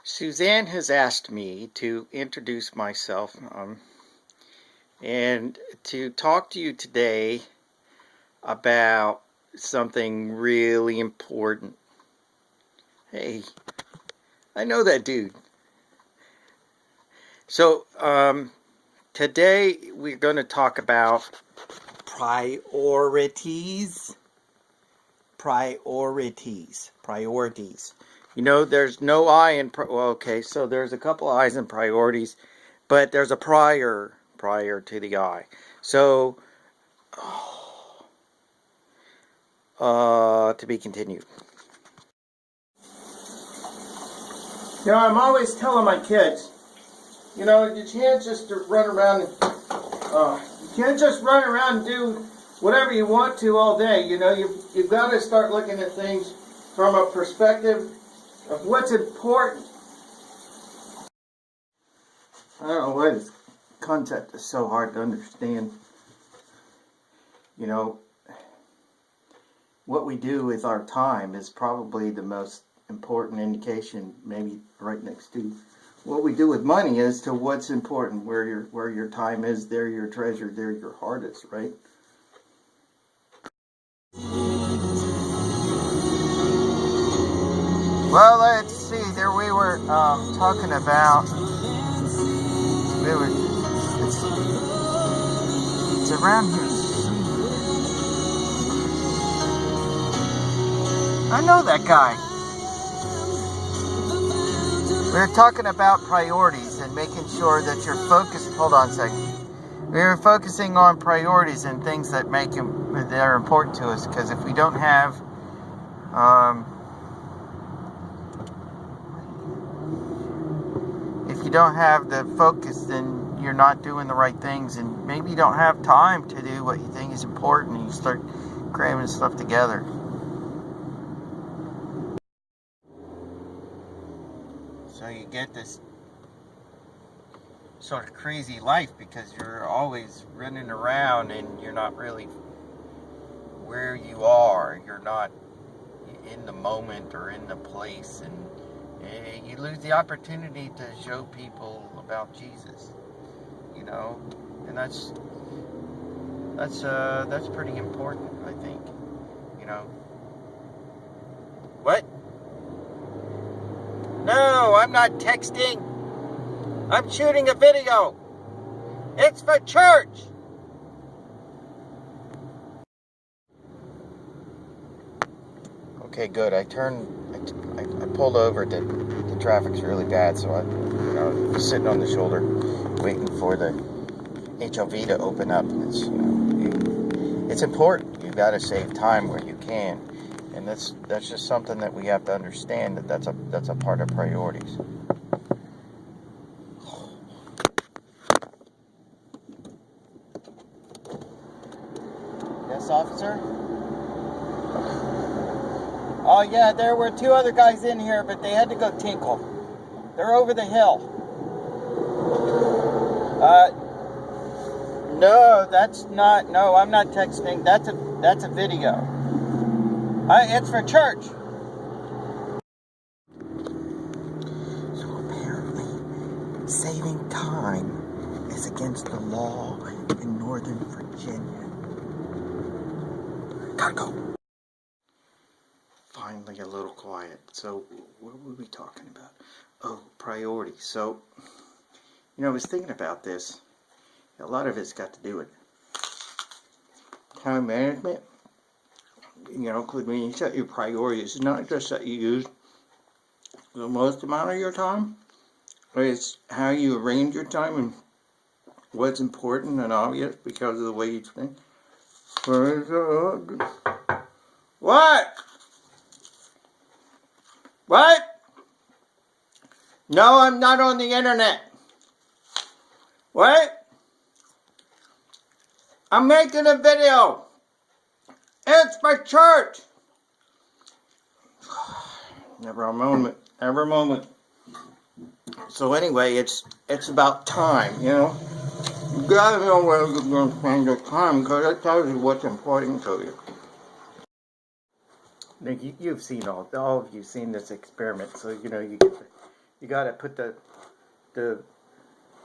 Suzanne has asked me to introduce myself and to talk to you today about something really important. Hey, I know that dude. So, today we're going to talk about priorities. Priorities. You know, there's no I in, so there's a couple I's in priorities, but there's a prior to the I. So, to be continued. You know, I'm always telling my kids, you know, you can't just run around and do whatever you want to all day. You know, you've got to start looking at things from a perspective of what's important. I don't know why this concept is so hard to understand. You know, what we do with our time is probably the most important indication, maybe right next to what we do with money, as to what's important. Where your time is, there your treasure, there your heart is, right? Well, let's see. There we were talking about. It's around here. I know that guy. We were talking about priorities and making sure that you're focused. Hold on a second. We were focusing on priorities and things that that are important to us. Because if we don't have, if you don't have the focus, then you're not doing the right things, and maybe you don't have time to do what you think is important, and you start cramming stuff together. So you get this sort of crazy life because you're always running around and you're not really where you are. You're not in the moment or in the place, and you lose the opportunity to show people about Jesus. You know, and that's pretty important, I think. You know. What? No, I'm not texting. I'm shooting a video. It's for church. Okay, good. I pulled over. The traffic's really bad, so I'm sitting on the shoulder, waiting for the HOV to open up. It's important. You got to save time where you can, and that's just something that we have to understand. That's a part of priorities. Yes, officer? Oh, yeah, there were two other guys in here, but they had to go tinkle. They're over the hill. No, that's not, no, I'm not texting. That's a video. It's for church. So apparently, saving time is against the law in Northern Virginia. Gotta go. Finally a little quiet. So what were we talking about? Oh, priorities. So, you know, I was thinking about this. A lot of it's got to do with time management. You know, when you set your priorities, it's not just that you use the most amount of your time, but it's how you arrange your time and what's important and obvious because of the way you think. What? What? No, I'm not on the internet. What? I'm making a video. It's for church. Never a moment. So anyway, it's about time, you know. You gotta know where you're going to spend your time because it tells you what's important to you. Now, you've seen all of you've seen this experiment, so you know you you got to put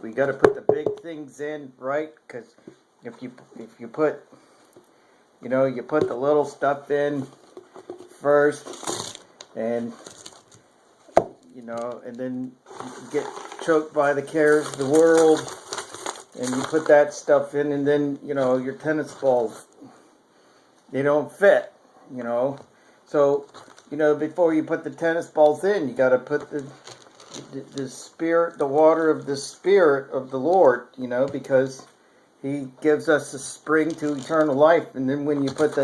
we got to put the big things in, right? Because if you put, you put the little stuff in first, and and then you get choked by the cares of the world, and you put that stuff in, and then your tennis balls, they don't fit, so before you put the tennis balls in, you got to put the spirit, the water of the Spirit of the Lord, because He gives us a spring to eternal life. And then when you put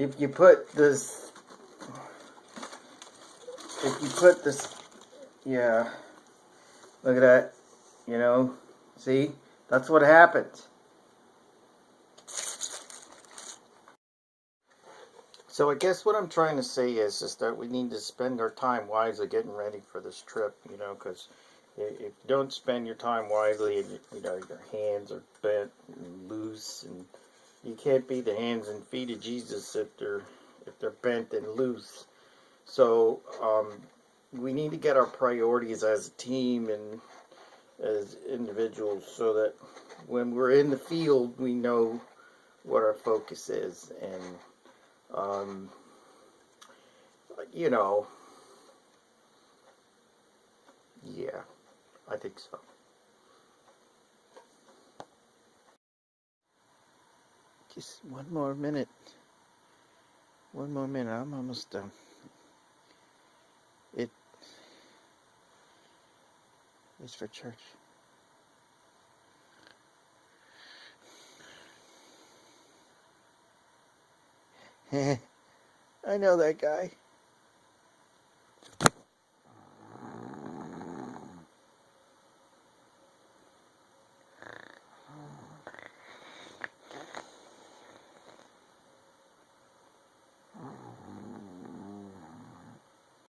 if you put this, yeah, look at that, see, that's what happens. So I guess what I'm trying to say is that we need to spend our time wisely getting ready for this trip, because if you don't spend your time wisely, and your hands are bent and loose, and you can't be the hands and feet of Jesus if they're bent and loose. So we need to get our priorities as a team and as individuals, so that when we're in the field, we know what our focus is, and yeah, I think so. Just one more minute. I'm almost done. It's for church. I know that guy.